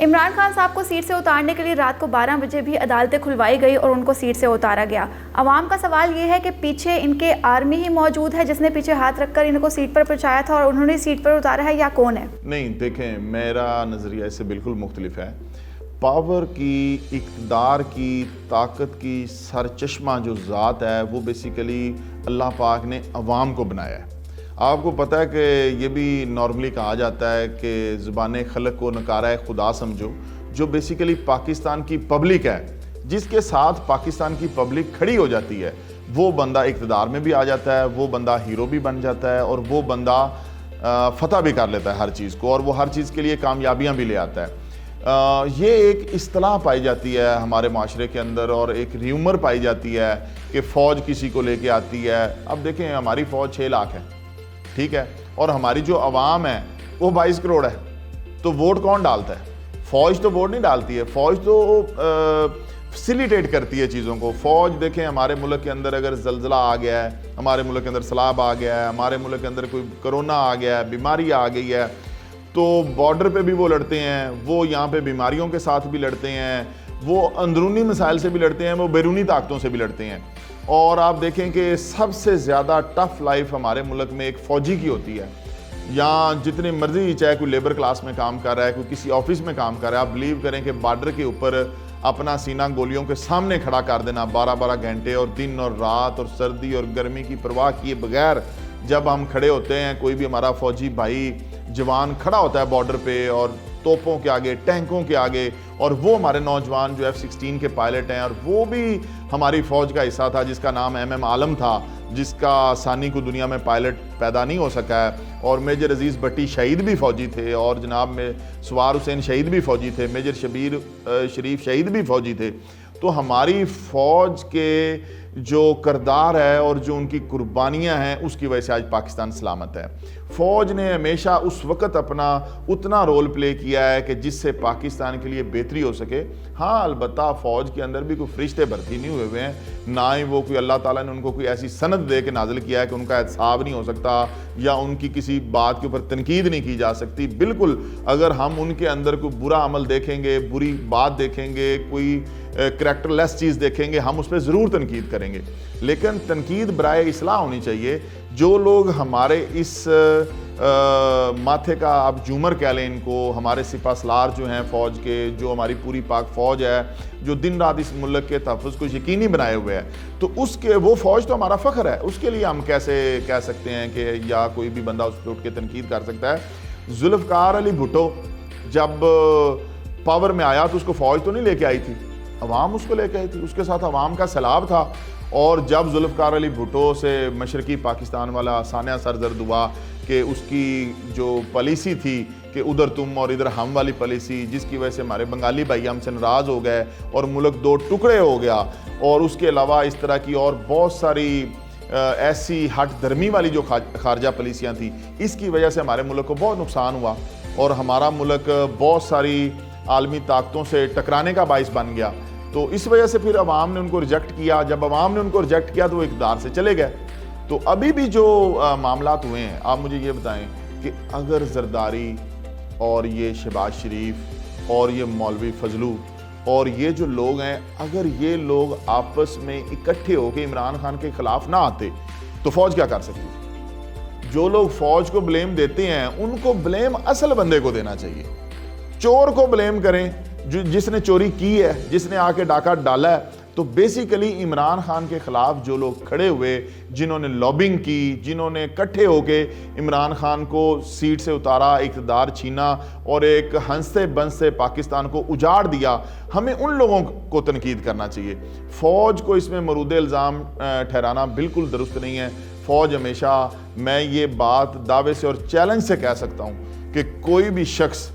عمران خان صاحب کو سیٹ سے اتارنے کے لیے رات کو 12 بجے بھی عدالتیں کھلوائی گئی اور ان کو سیٹ سے اتارا گیا۔ عوام کا سوال یہ ہے کہ پیچھے ان کے آرمی ہی موجود ہے جس نے پیچھے ہاتھ رکھ کر ان کو سیٹ پر پہنچایا تھا اور انہوں نے سیٹ پر اتارا ہے، یا کون ہے؟ نہیں دیکھیں، میرا نظریہ اس سے بالکل مختلف ہے۔ پاور کی، اقتدار کی، طاقت کی سرچشمہ جو ذات ہے وہ بیسیکلی اللہ پاک نے عوام کو بنایا ہے۔ آپ کو پتہ ہے کہ یہ بھی نارملی کہا جاتا ہے کہ زبان خلق کو نکارہ خدا سمجھو، جو بیسیکلی پاکستان کی پبلک ہے، جس کے ساتھ پاکستان کی پبلک کھڑی ہو جاتی ہے، وہ بندہ اقتدار میں بھی آ جاتا ہے، وہ بندہ ہیرو بھی بن جاتا ہے اور وہ بندہ فتح بھی کر لیتا ہے ہر چیز کو، اور وہ ہر چیز کے لیے کامیابیاں بھی لے آتا ہے۔ یہ ایک اصطلاح پائی جاتی ہے ہمارے معاشرے کے اندر، اور ایک ریومر پائی جاتی ہے کہ فوج کسی کو لے کے آتی ہے۔ اب دیکھیں، ہماری فوج 6 لاکھ ہے، ٹھیک ہے، اور ہماری جو عوام ہے وہ 22 کروڑ ہے، تو ووٹ کون ڈالتا ہے؟ فوج تو ووٹ نہیں ڈالتی ہے، فوج تو فیسیلیٹیٹ کرتی ہے چیزوں کو۔ فوج دیکھیں، ہمارے ملک کے اندر اگر زلزلہ آ گیا ہے، ہمارے ملک کے اندر سیلاب آ گیا ہے، ہمارے ملک کے اندر کوئی کرونا آ گیا ہے، بیماری آ گئی ہے، تو بارڈر پہ بھی وہ لڑتے ہیں، وہ یہاں پہ بیماریوں کے ساتھ بھی لڑتے ہیں، وہ اندرونی مسائل سے بھی لڑتے ہیں، وہ بیرونی طاقتوں سے بھی لڑتے ہیں۔ اور آپ دیکھیں کہ سب سے زیادہ ٹف لائف ہمارے ملک میں ایک فوجی کی ہوتی ہے۔ یہاں جتنے مرضی، چاہے کوئی لیبر کلاس میں کام کر رہا ہے، کوئی کسی آفس میں کام کر رہا ہے، آپ بلیو کریں کہ بارڈر کے اوپر اپنا سینہ گولیوں کے سامنے کھڑا کر دینا 12 گھنٹے، اور دن اور رات اور سردی اور گرمی کی پرواہ کیے بغیر جب ہم کھڑے ہوتے ہیں، کوئی بھی ہمارا فوجی بھائی جوان کھڑا ہوتا ہے بارڈر پہ اور توپوں کے آگے، ٹینکوں کے آگے، اور وہ ہمارے نوجوان جو F-16 کے پائلٹ ہیں، اور وہ بھی ہماری فوج کا حصہ تھا جس کا نام MM عالم تھا، جس کا ثانی کو دنیا میں پائلٹ پیدا نہیں ہو سکا ہے، اور میجر عزیز بٹی شہید بھی فوجی تھے، اور جناب میں سوار حسین شہید بھی فوجی تھے، میجر شبیر شریف شہید بھی فوجی تھے۔ تو ہماری فوج کے جو کردار ہے اور جو ان کی قربانیاں ہیں، اس کی وجہ سے آج پاکستان سلامت ہے۔ فوج نے ہمیشہ اس وقت اپنا اتنا رول پلے کیا ہے کہ جس سے پاکستان کے لیے بہتری ہو سکے۔ ہاں، البتہ فوج کے اندر بھی کوئی فرشتے بھرتی نہیں ہوئے ہیں، نہ ہی وہ کوئی اللہ تعالیٰ نے ان کو کوئی ایسی سند دے کے نازل کیا ہے کہ ان کا احتساب نہیں ہو سکتا یا ان کی کسی بات کے اوپر تنقید نہیں کی جا سکتی۔ بالکل، اگر ہم ان کے اندر کوئی برا عمل دیکھیں گے، بری بات دیکھیں گے، کوئی کریکٹر لیس چیز دیکھیں گے، ہم اس پہ ضرور تنقید کریں گے، لیکن تنقید برائے اصلاح ہونی چاہیے۔ جو لوگ ہمارے اس ماتھے کا، آپ جومر کہہ لیں ان کو، ہمارے سپہ سالار جو ہیں فوج کے، جو ہماری پوری پاک فوج ہے، جو دن رات اس ملک کے تحفظ کو یقینی بنائے ہوئے ہے، تو اس کے وہ فوج تو ہمارا فخر ہے۔ اس کے لیے ہم کیسے کہہ سکتے ہیں کہ یا کوئی بھی بندہ اس پہ اٹھ کے تنقید کر سکتا ہے؟ ذوالفقار علی بھٹو جب پاور میں آیا تو اس کو فوج تو نہیں لے کے آئی تھی، عوام اس کو لے کے آئی تھی، اس کے ساتھ عوام کا سیلاب تھا۔ اور جب ذوالفقار علی بھٹو سے مشرقی پاکستان والا سانحہ سرزد ہوا کہ اس کی جو پالیسی تھی کہ ادھر تم اور ادھر ہم والی پالیسی، جس کی وجہ سے ہمارے بنگالی بھائی ہم سے ناراض ہو گئے اور ملک 2 ٹکڑے ہو گیا، اور اس کے علاوہ اس طرح کی اور بہت ساری ایسی ہٹ دھرمی والی جو خارجہ پالیسیاں تھیں، اس کی وجہ سے ہمارے ملک کو بہت نقصان ہوا، اور ہمارا ملک بہت ساری عالمی طاقتوں سے ٹکرانے کا باعث بن گیا۔ تو اس وجہ سے پھر عوام نے ان کو ریجیکٹ کیا۔ جب عوام نے ان کو ریجیکٹ کیا تو وہ اقتدار سے چلے گئے۔ تو ابھی بھی جو معاملات ہوئے ہیں، آپ مجھے یہ بتائیں کہ اگر زرداری اور یہ شہباز شریف اور یہ مولوی فضلو اور یہ جو لوگ ہیں، اگر یہ لوگ آپس میں اکٹھے ہو کے عمران خان کے خلاف نہ آتے تو فوج کیا کر سکتی؟ جو لوگ فوج کو بلیم دیتے ہیں، ان کو بلیم اصل بندے کو دینا چاہیے۔ چور کو بلیم کریں، جس نے چوری کی ہے، جس نے آ کے ڈاکہ ڈالا ہے۔ تو بیسیکلی عمران خان کے خلاف جو لوگ کھڑے ہوئے، جنہوں نے لابنگ کی، جنہوں نے اکٹھے ہو کے عمران خان کو سیٹ سے اتارا، اقتدار چھینا اور ایک ہنستے بنستے پاکستان کو اجاڑ دیا، ہمیں ان لوگوں کو تنقید کرنا چاہیے۔ فوج کو اس میں مرود الزام ٹھہرانا بالکل درست نہیں ہے۔ فوج ہمیشہ، میں یہ بات دعوے سے اور چیلنج سے کہہ سکتا ہوں کہ کوئی بھی شخص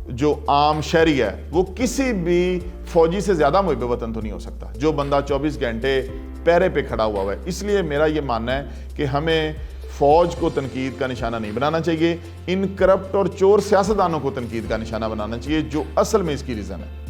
جو عام شہری ہے وہ کسی بھی فوجی سے زیادہ محب وطن تو نہیں ہو سکتا، جو بندہ 24 گھنٹے پیرے پہ کھڑا ہوا ہے۔ اس لیے میرا یہ ماننا ہے کہ ہمیں فوج کو تنقید کا نشانہ نہیں بنانا چاہیے، ان کرپٹ اور چور سیاستدانوں کو تنقید کا نشانہ بنانا چاہیے جو اصل میں اس کی ریزن ہے۔